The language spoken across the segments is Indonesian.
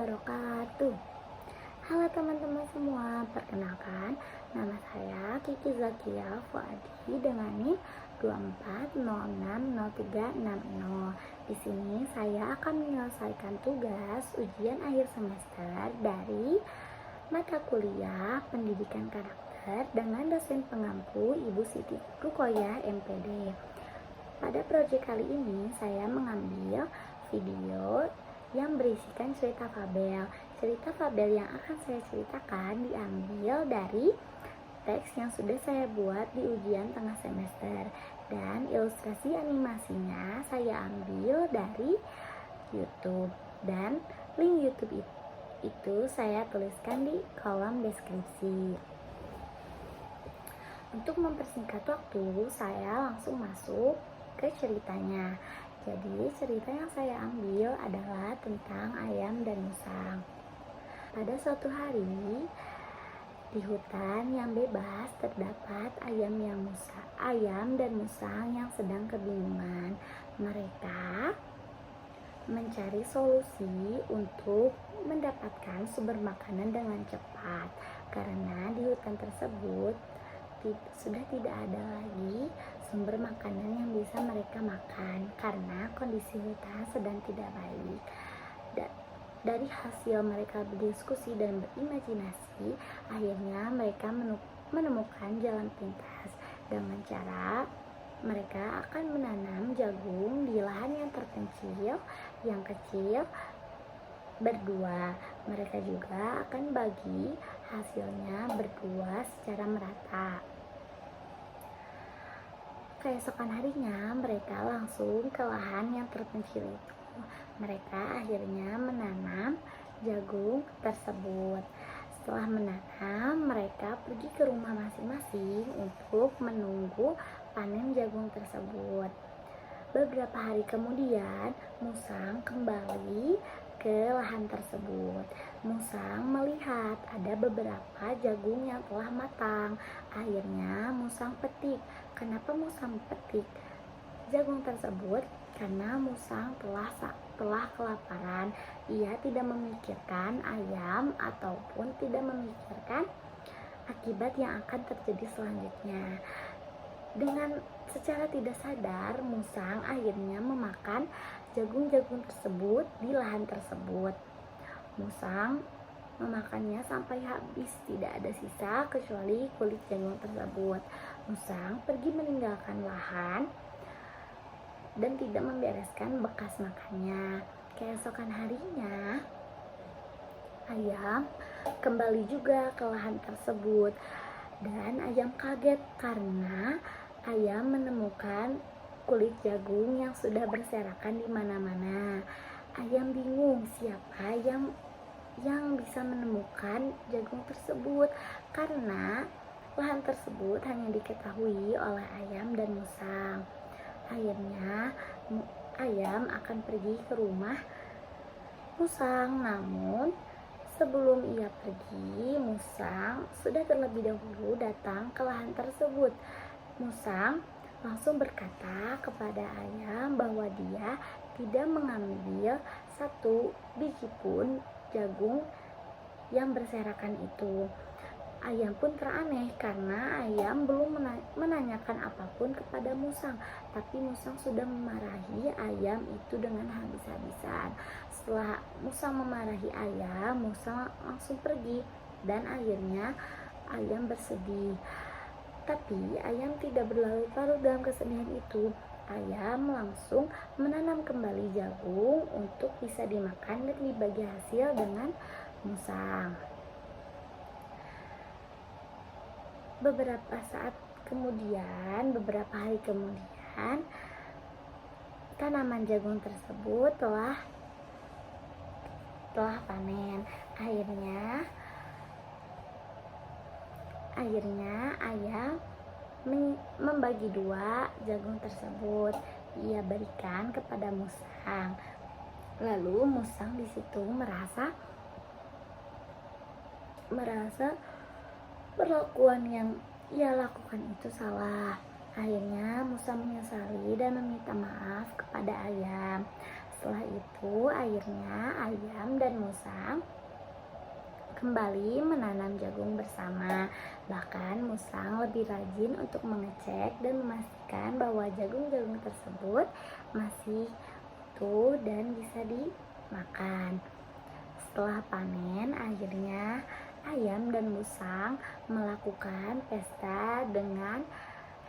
wabarakatuh. Halo teman-teman semua, perkenalkan nama saya Kiki Zakia Fuadi dengan NIM 24060360. Di sini saya akan menyelesaikan tugas ujian akhir semester dari mata kuliah Pendidikan Karakter dengan dosen pengampu Ibu Siti Rukoyah MPD. Pada proyek kali ini saya mengambil video yang berisikan cerita fabel. Cerita fabel yang akan saya ceritakan diambil dari teks yang sudah saya buat di ujian tengah semester, dan ilustrasi animasinya saya ambil dari YouTube, dan link YouTube itu saya tuliskan di kolom deskripsi. Untuk mempersingkat waktu, saya langsung masuk ke ceritanya. Jadi cerita yang saya ambil adalah tentang ayam dan musang. Pada suatu hari di hutan yang bebas terdapat ayam dan musang yang sedang kebingungan. Mereka mencari solusi untuk mendapatkan sumber makanan dengan cepat, karena di hutan tersebut sudah tidak ada lagi sumber makanan yang bisa mereka makan karena kondisi hutan sedang tidak baik. Dari hasil mereka berdiskusi dan berimajinasi, akhirnya mereka menemukan jalan pintas dengan cara mereka akan menanam jagung di lahan yang terpencil, yang kecil, berdua. Mereka juga akan bagi hasilnya berdua secara merata. Keesokan harinya mereka langsung ke lahan yang terpencil itu. Mereka akhirnya menanam jagung tersebut. Setelah menanam, mereka pergi ke rumah masing-masing untuk menunggu panen jagung tersebut. Beberapa hari kemudian, musang kembali ke lahan tersebut. Musang melihat ada beberapa jagung yang telah matang. Akhirnya musang petik. Kenapa musang petik jagung tersebut? Karena musang telah kelaparan. Ia tidak memikirkan ayam ataupun tidak memikirkan akibat yang akan terjadi selanjutnya. Dengan secara tidak sadar, musang akhirnya memakan jagung-jagung tersebut di lahan tersebut. Musang memakannya sampai habis, tidak ada sisa kecuali kulit jagung tersebut. Musang pergi meninggalkan lahan dan tidak membereskan bekas makannya. Keesokan harinya, ayam kembali juga ke lahan tersebut, dan ayam kaget karena ayam menemukan kulit jagung yang sudah berserakan di mana-mana. Ayam bingung siapa yang bisa menemukan jagung tersebut, karena lahan tersebut hanya diketahui oleh ayam dan musang. Akhirnya ayam akan pergi ke rumah musang, namun sebelum ia pergi, musang sudah terlebih dahulu datang ke lahan tersebut. Musang langsung berkata kepada ayam bahwa dia tidak mengambil satu biji pun jagung yang berserakan itu. Ayam pun teraneh karena ayam belum menanyakan apapun kepada musang, tapi musang sudah memarahi ayam itu dengan habis-habisan. Setelah musang memarahi ayam, musang langsung pergi, dan akhirnya ayam bersedih. Tapi ayam tidak berlarut-larut dalam kesedihan itu. Ayam langsung menanam kembali jagung untuk bisa dimakan dan dibagi hasil dengan musang. Beberapa hari kemudian, tanaman jagung tersebut telah panen. Akhirnya ayam membagi dua jagung tersebut. Ia berikan kepada musang. Lalu musang di situ merasa perlakuan yang ia lakukan itu salah. Akhirnya musang menyesali dan meminta maaf kepada ayam. Setelah itu akhirnya ayam dan musang kembali menanam jagung bersama. Bahkan musang lebih rajin untuk mengecek dan memastikan bahwa jagung-jagung tersebut masih utuh dan bisa dimakan. Setelah panen, akhirnya ayam dan musang melakukan pesta dengan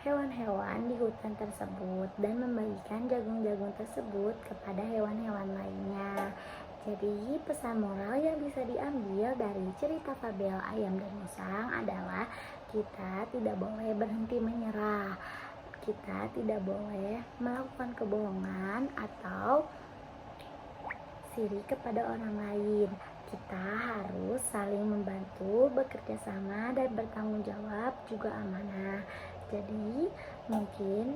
hewan-hewan di hutan tersebut dan membagikan jagung-jagung tersebut kepada hewan-hewan lainnya. Jadi pesan moral yang bisa diambil dari cerita fabel ayam dan musang adalah kita tidak boleh berhenti menyerah. Kita tidak boleh melakukan kebohongan atau sirik kepada orang lain. Kita harus saling membantu, bekerja sama, dan bertanggung jawab juga amanah. Jadi mungkin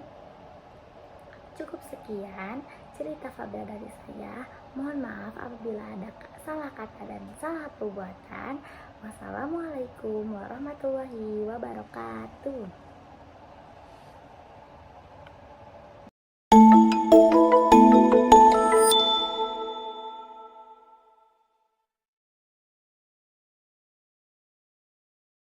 cukup sekian cerita fabel dari saya. Mohon maaf apabila ada salah kata dan salah perbuatan. Wassalamualaikum warahmatullahi wabarakatuh.